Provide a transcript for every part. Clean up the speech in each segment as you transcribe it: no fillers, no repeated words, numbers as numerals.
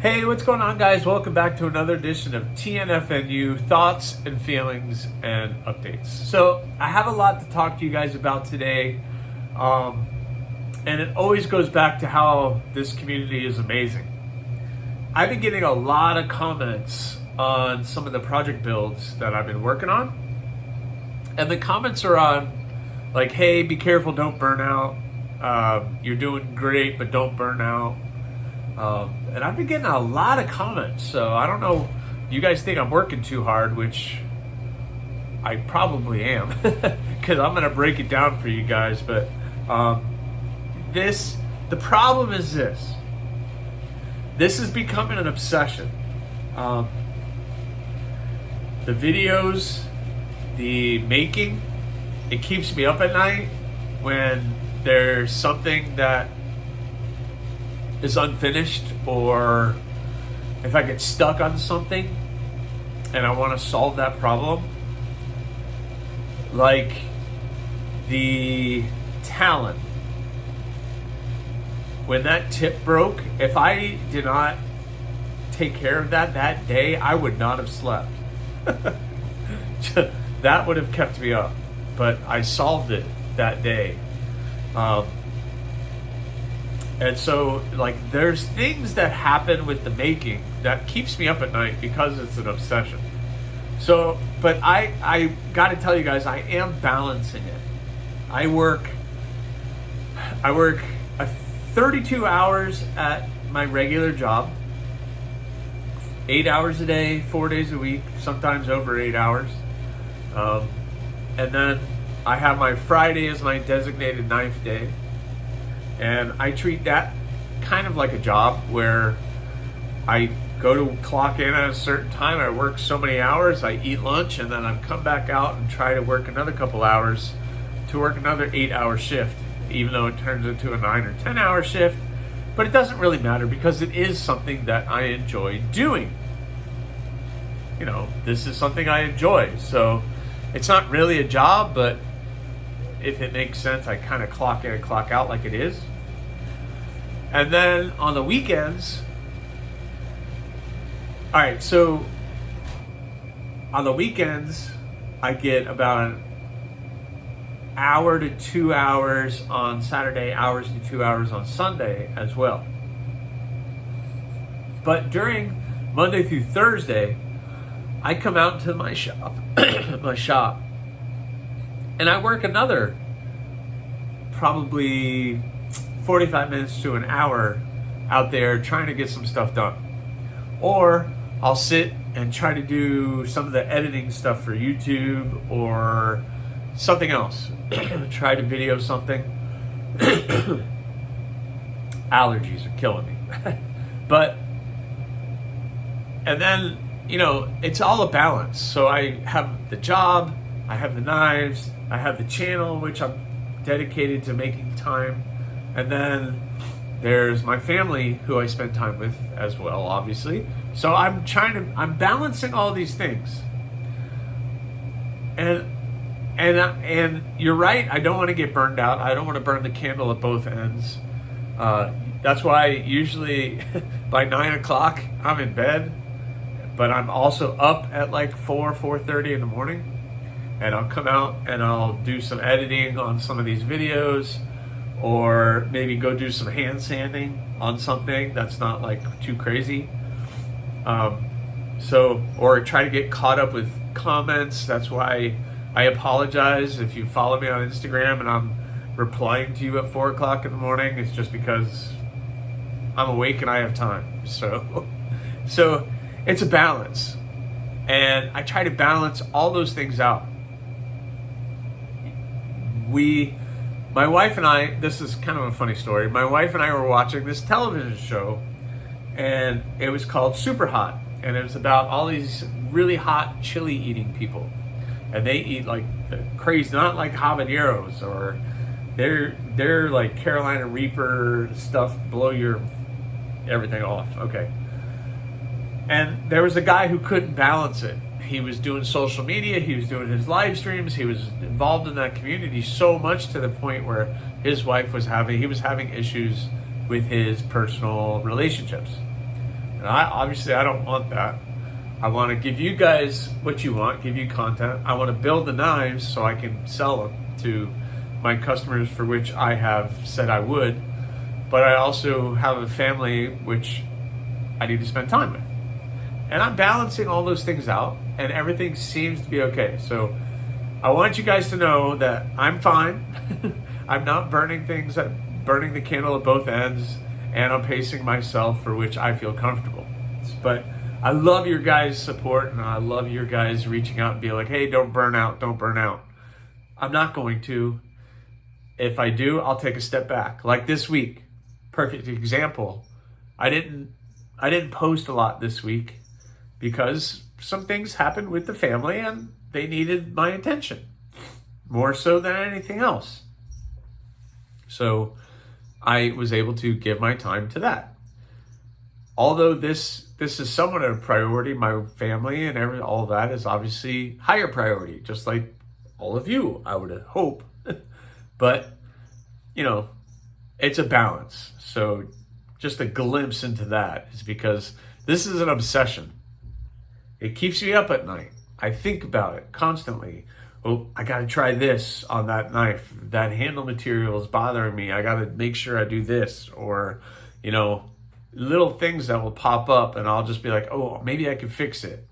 Hey, what's going on, guys? Welcome back to another edition of TNFNU Thoughts and Feelings and Updates. So, I have a lot to talk to you guys about today, and it always goes back to how this community is amazing. I've been getting a lot of comments on some of the project builds that I've been working on, and the comments are on, like, hey, be careful, don't burn out. You're doing great, but don't burn out. And I've been getting a lot of comments, so I don't know, you guys think I'm working too hard, which I probably am, because I'm going to break it down for you guys, but the problem is this is becoming an obsession. The videos, the making, it keeps me up at night when there's something that is unfinished, or if I get stuck on something and I want to solve that problem. Like the talent, when that tip broke, if I did not take care of that day, I would not have slept. That would have kept me up, but I solved it that day. And so, like, there's things that happen with the making that keeps me up at night because it's an obsession. So, but I got to tell you guys, I am balancing it. I work 32 hours at my regular job, 8 hours a day, 4 days a week, sometimes over 8 hours. And then I have my Friday as my designated ninth day. And I treat that kind of like a job where I go to clock in at a certain time, I work so many hours, I eat lunch, and then I come back out and try to work another couple hours to work another 8-hour shift, even though it turns into a 9 or 10-hour shift. But it doesn't really matter because it is something that I enjoy doing. You know, this is something I enjoy. So it's not really a job, but if it makes sense, I kind of clock in and clock out like it is. And then on the weekends, all right, so on the weekends, I get about an hour to 2 hours on Saturday, hours to 2 hours on Sunday as well. But during Monday through Thursday, I come out to my shop, and I work another probably 45 minutes to an hour out there trying to get some stuff done. Or I'll sit and try to do some of the editing stuff for YouTube or something else. Try to video something. Allergies are killing me. But, and then, you know, it's all a balance. So I have the job, I have the knives, I have the channel, which I'm dedicated to making time. And then there's my family, who I spend time with as well, obviously. So I'm balancing all these things. And you're right, I don't want to get burned out. I don't want to burn the candle at both ends. That's why usually by 9 o'clock I'm in bed, but I'm also up at like 4:30 in the morning. And I'll come out and I'll do some editing on some of these videos, or maybe go do some hand sanding on something that's not like too crazy. Or try to get caught up with comments. That's why I apologize if you follow me on Instagram and I'm replying to you at 4 o'clock in the morning. It's just because I'm awake and I have time. So it's a balance. And I try to balance all those things out. My wife and I, this is kind of a funny story. My wife and I were watching this television show, and it was called Super Hot. And it was about all these really hot chili eating people. And they eat like the crazy, not like habaneros, or they're like Carolina Reaper stuff, blow your everything off. Okay. And there was a guy who couldn't balance it. He was doing social media, he was doing his live streams, he was involved in that community so much to the point where his wife was having issues with his personal relationships. And I don't want that. I want to give you guys what you want, give you content. I want to build the knives so I can sell them to my customers, for which I have said I would. But I also have a family which I need to spend time with. And I'm balancing all those things out, and everything seems to be okay. So I want you guys to know that I'm fine. I'm not burning the candle at both ends, and I'm pacing myself, for which I feel comfortable. But I love your guys' support, and I love your guys reaching out and being like, hey, don't burn out, don't burn out. I'm not going to. If I do, I'll take a step back. Like this week, perfect example. I didn't post a lot this week because some things happened with the family and they needed my attention more so than anything else. So I was able to give my time to that. Although this is somewhat a priority, my family and all that is obviously higher priority, just like all of you, I would hope. But, it's a balance. So just a glimpse into that is because this is an obsession. It keeps me up at night. I think about it constantly. Oh, I got to try this on that knife. That handle material is bothering me. I got to make sure I do this. Or, little things that will pop up and I'll just be like, oh, maybe I can fix it.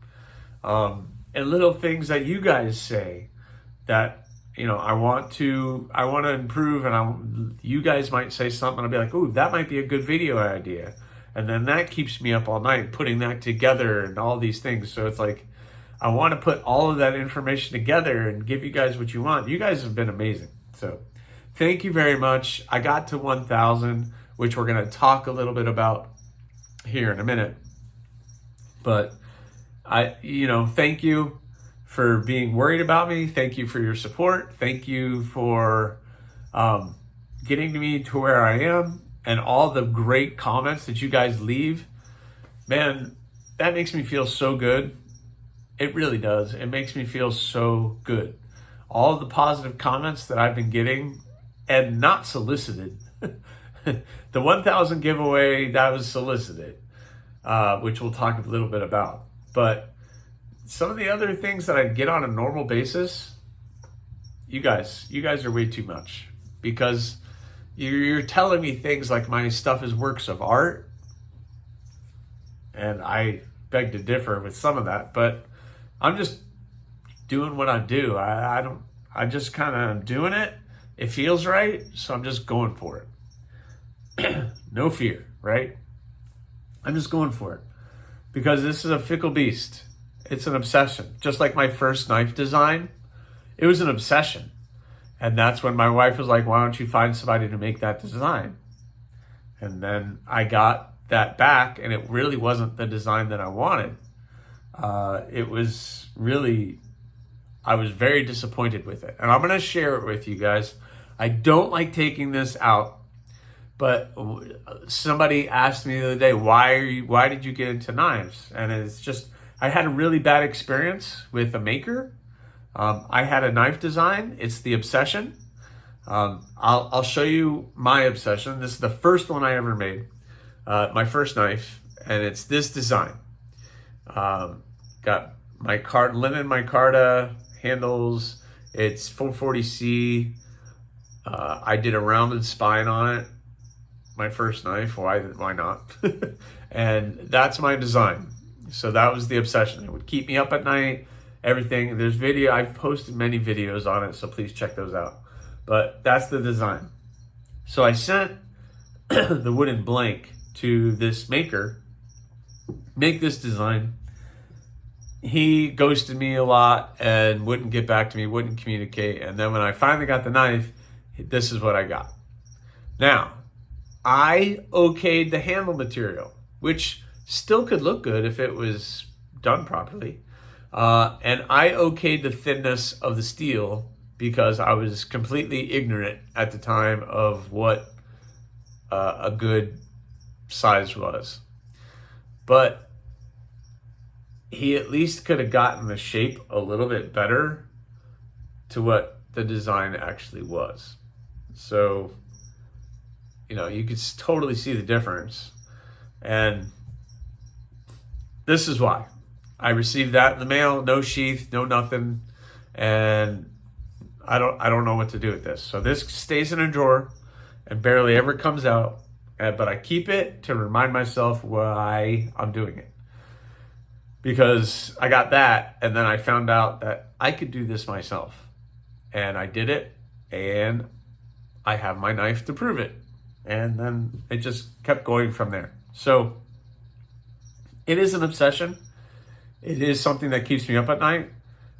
And little things that you guys say that, I want to improve, and you guys might say something. I'll be like, oh, that might be a good video idea. And then that keeps me up all night putting that together and all these things. So it's like, I want to put all of that information together and give you guys what you want. You guys have been amazing. So thank you very much. I got to 1,000, which we're going to talk a little bit about here in a minute. But thank you for being worried about me. Thank you for your support. Thank you for getting me to where I am, and all the great comments that you guys leave. Man, that makes me feel so good. It really does. It makes me feel so good. All of the positive comments that I've been getting, and not solicited. The 1,000 giveaway, that was solicited, which we'll talk a little bit about. But some of the other things that I get on a normal basis, you guys are way too much, because you're telling me things like my stuff is works of art, and I beg to differ with some of that, but I'm just doing what I do. I just kind of doing it. It feels right, so I'm just going for it. No fear, right? I'm just going for it because this is a fickle beast. It's an obsession. Just like my first knife design, it was an obsession. And that's when my wife was like, why don't you find somebody to make that design? And then I got that back, and it really wasn't the design that I wanted. It was really, I was very disappointed with it. And I'm going to share it with you guys. I don't like taking this out, but somebody asked me the other day, why did you get into knives? And it's just, I had a really bad experience with a maker. I had a knife design. It's the obsession. I'll show you my obsession. This is the first one I ever made, my first knife, and it's this design. Got my linen micarta handles. It's 440C. I did a rounded spine on it. My first knife. Why not? And that's my design. So that was the obsession. It would keep me up at night. Everything. There's video. I've posted many videos on it, so please check those out. But that's the design. So I sent the wooden blank to this maker. Make this design. He ghosted me a lot and wouldn't get back to me, wouldn't communicate. And then when I finally got the knife, this is what I got. Now, I okayed the handle material, which still could look good if it was done properly. And I okayed the thinness of the steel because I was completely ignorant at the time of what a good size was. But he at least could have gotten the shape a little bit better to what the design actually was. So, you could totally see the difference. And this is why. I received that in the mail, no sheath, no nothing, and I don't know what to do with this. So this stays in a drawer and barely ever comes out, but I keep it to remind myself why I'm doing it. Because I got that, and then I found out that I could do this myself. And I did it, and I have my knife to prove it. And then it just kept going from there. So it is an obsession. It is something that keeps me up at night,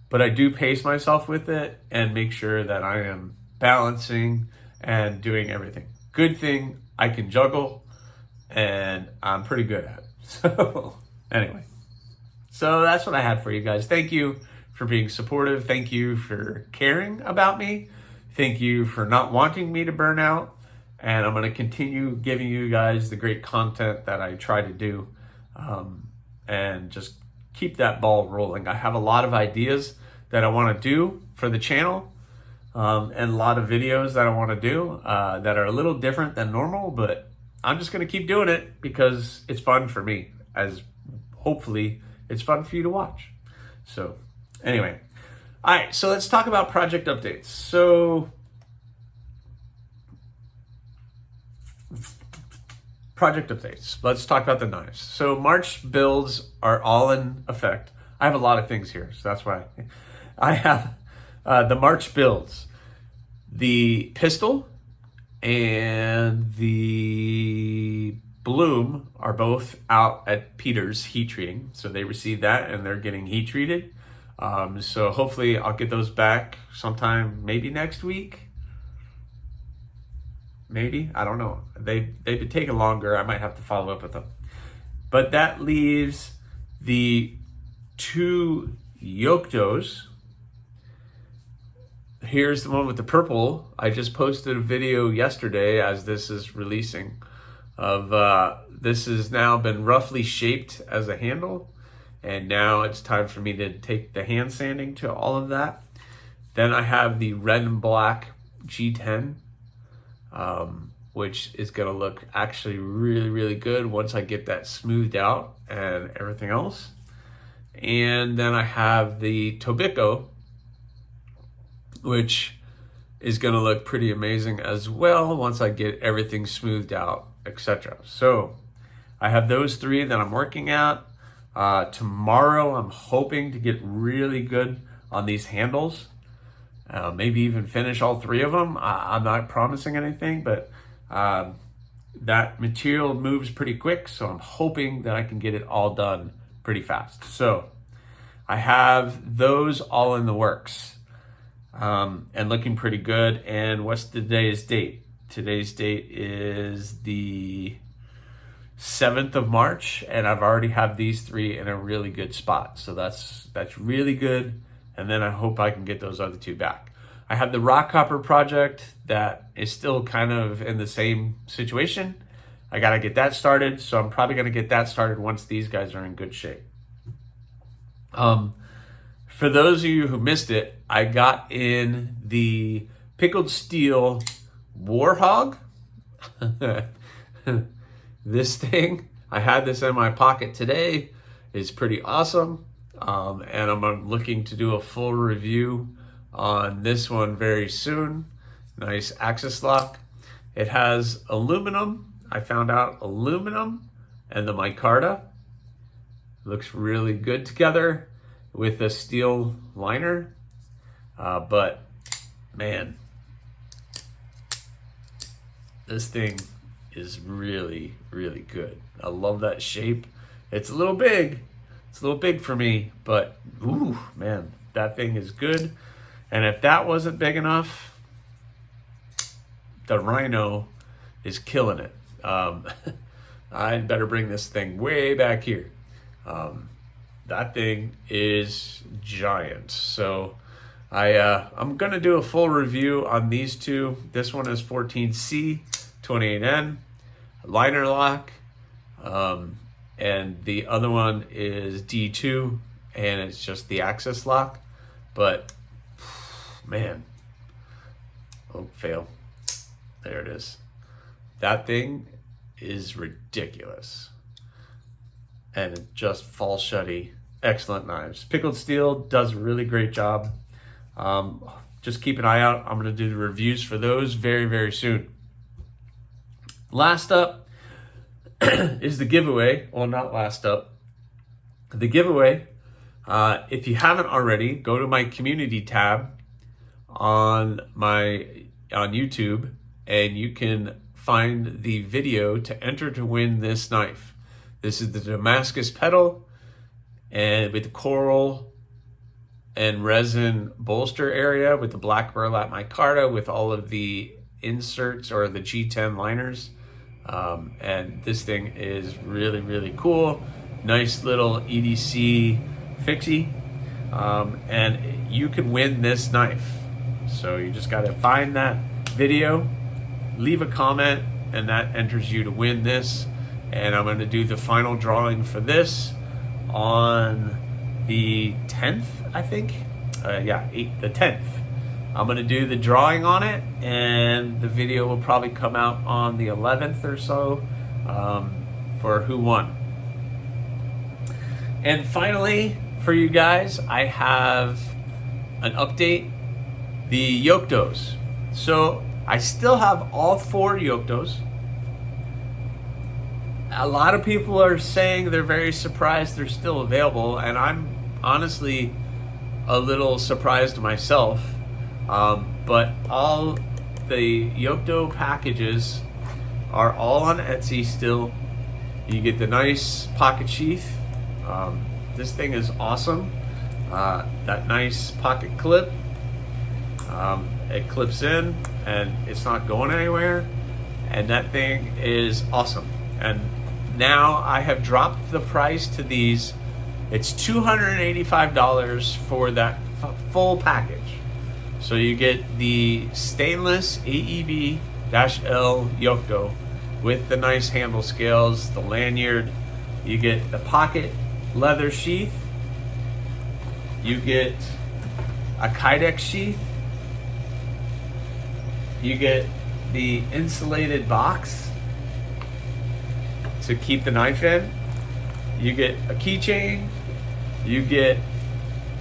but I do pace myself with it and make sure that I am balancing and doing everything. Good thing I can juggle, and I'm pretty good at it. So anyway, so that's what I had for you guys. Thank you for being supportive. Thank you for caring about me. Thank you for not wanting me to burn out. And I'm going to continue giving you guys the great content that I try to do, and just keep that ball rolling. I have a lot of ideas that I want to do for the channel, and a lot of videos that I want to do that are a little different than normal, but I'm just going to keep doing it because it's fun for me, as hopefully it's fun for you to watch. So anyway, all right, so let's talk about project updates. So project updates. Let's talk about the knives. So March builds are all in effect. I have a lot of things here, so that's why I have the March builds. The pistol and the bloom are both out at Peter's heat treating. So they received that and they're getting heat treated. So hopefully I'll get those back sometime, maybe next week. Maybe, I don't know. They've been taking longer. I might have to follow up with them. But that leaves the 2 Yoktos. Here's the one with the purple. I just posted a video yesterday as this is releasing of this has now been roughly shaped as a handle, and now it's time for me to take the hand sanding to all of that. Then I have the red and black G10, which is going to look actually really, really good once I get that smoothed out and everything else. And then I have the Tobacco, which is going to look pretty amazing as well once I get everything smoothed out, etc. So I have those 3 that I'm working at. Tomorrow I'm hoping to get really good on these handles. Maybe even finish all 3 of them. I'm not promising anything, but that material moves pretty quick, so I'm hoping that I can get it all done pretty fast. So I have those all in the works, and looking pretty good. And what's today's date? Today's date is the 7th of March, and I've already have these 3 in a really good spot. So that's really good. And then I hope I can get those other 2 back. I have the rock copper project that is still kind of in the same situation. I got to get that started. So I'm probably going to get that started once these guys are in good shape. For those of you who missed it, I got in the pickled steel Warhog. This thing, I had this in my pocket today, is pretty awesome. And I'm looking to do a full review on this one very soon. Nice axis lock. It has aluminum. I found out aluminum and the micarta. Looks really good together with a steel liner. But man, this thing is really, really good. I love that shape. It's a little big. It's a little big for me, but ooh, man, that thing is good. And if that wasn't big enough, the Rhino is killing it. I'd better bring this thing way back here. That thing is giant. So I'm gonna do a full review on these 2. This one is 14C, 28N, liner lock. And the other one is D2, and it's just the axis lock. But man, oh, fail. There it is. That thing is ridiculous. and just fall shutty. Excellent knives. Pickled Steel does a really great job. Just keep an eye out. I'm going to do the reviews for those very, very soon. Last up is the giveaway. Well, not last up. The giveaway, if you haven't already, go to my community tab on YouTube, and you can find the video to enter to win this knife. This is the Damascus pedal, and with the coral and resin bolster area with the black burlap micarta with all of the inserts or the G10 liners. And this thing is really, really cool. Nice little EDC fixie. And you can win this knife. So you just got to find that video, leave a comment, and that enters you to win this. And I'm going to do the final drawing for this on the 10th, I think. The 10th. I'm going to do the drawing on it, and the video will probably come out on the 11th or so for who won. And finally, for you guys, I have an update. The Yoktos. So I still have all 4 Yoktos. A lot of people are saying they're very surprised they're still available, and I'm honestly a little surprised myself. But all the Yokto packages are all on Etsy still. You get the nice pocket sheath. This thing is awesome. That nice pocket clip. It clips in and it's not going anywhere. And that thing is awesome. And now I have dropped the price to these. It's $285 for that full package. So you get the stainless AEB-L Yokto with the nice handle scales, the lanyard. You get the pocket leather sheath. You get a Kydex sheath. You get the insulated box to keep the knife in. You get a keychain. You get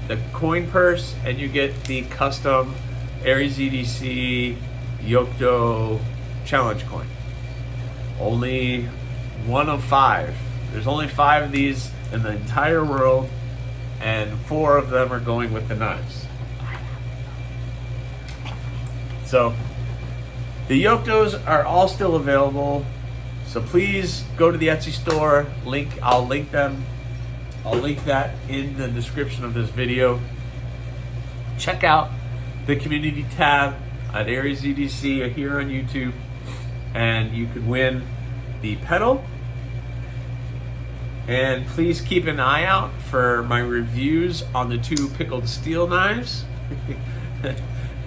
the coin purse, and you get the custom Aries EDC Yokto challenge coin. Only one of 5. There's only 5 of these in the entire world, and 4 of them are going with the knives. So the Yoktos are all still available. So please go to the Etsy store. I'll link them. I'll link that in the description of this video. Check out the community tab at Aries EDC here on YouTube, and you could win the pedal. And please keep an eye out for my reviews on the 2 pickled steel knives.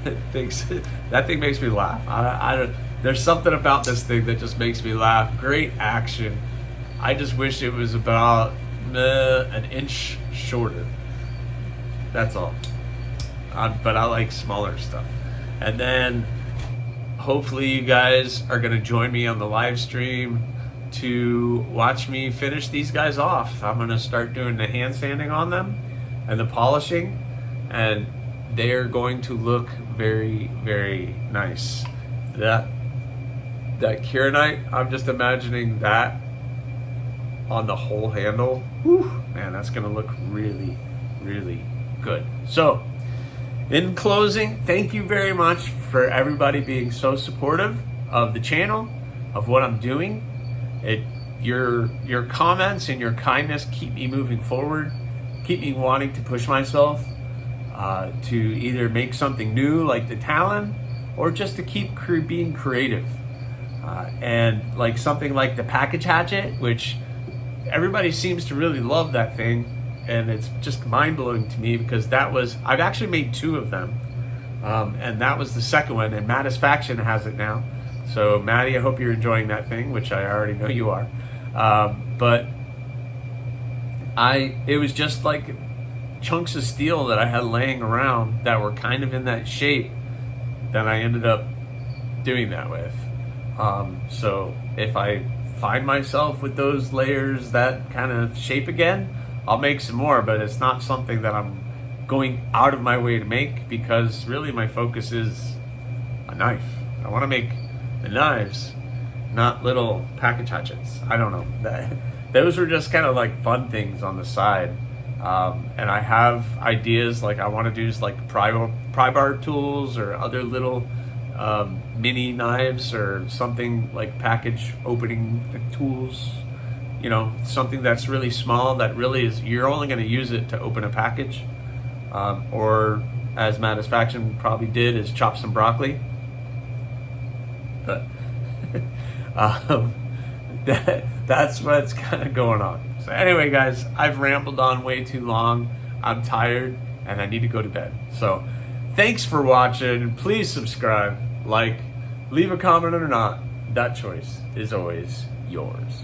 That thing makes me laugh. There's something about this thing that just makes me laugh. Great action. I just wish it was about an inch shorter. That's all. But I like smaller stuff. And then hopefully you guys are going to join me on the live stream to watch me finish these guys off. I'm going to start doing the hand sanding on them and the polishing, and they are going to look very, very nice. That Kieranite, I'm just imagining that on the whole handle. Whew, man, that's going to look really, really good. So, in closing, thank you very much for everybody being so supportive of the channel, of what I'm doing. Your comments and your kindness keep me moving forward, keep me wanting to push myself to either make something new like the Talon, or just to keep being creative. And like something like the package hatchet, which everybody seems to really love that thing. And it's just mind-blowing to me because I've actually made 2 of them. And that was the second one, and Mattisfaction has it now. So Maddie, I hope you're enjoying that thing, which I already know you are. But it was just like chunks of steel that I had laying around that were kind of in that shape that I ended up doing that with. So if I find myself with those layers that kind of shape again, I'll make some more, but it's not something that I'm going out of my way to make, because really my focus is a knife. I want to make the knives, not little package hatchets. I don't know. Those were just kind of like fun things on the side. And I have ideas, like I want to do like pry bar tools or other little mini knives or something like package opening tools, you know, something that's really small that really is, you're only going to use it to open a package, or as Matisfaction probably did, is chop some broccoli. But that's what's kind of going on. So anyway, guys, I've rambled on way too long. I'm tired and I need to go to bed. So thanks for watching. Please subscribe, like, leave a comment or not. That choice is always yours.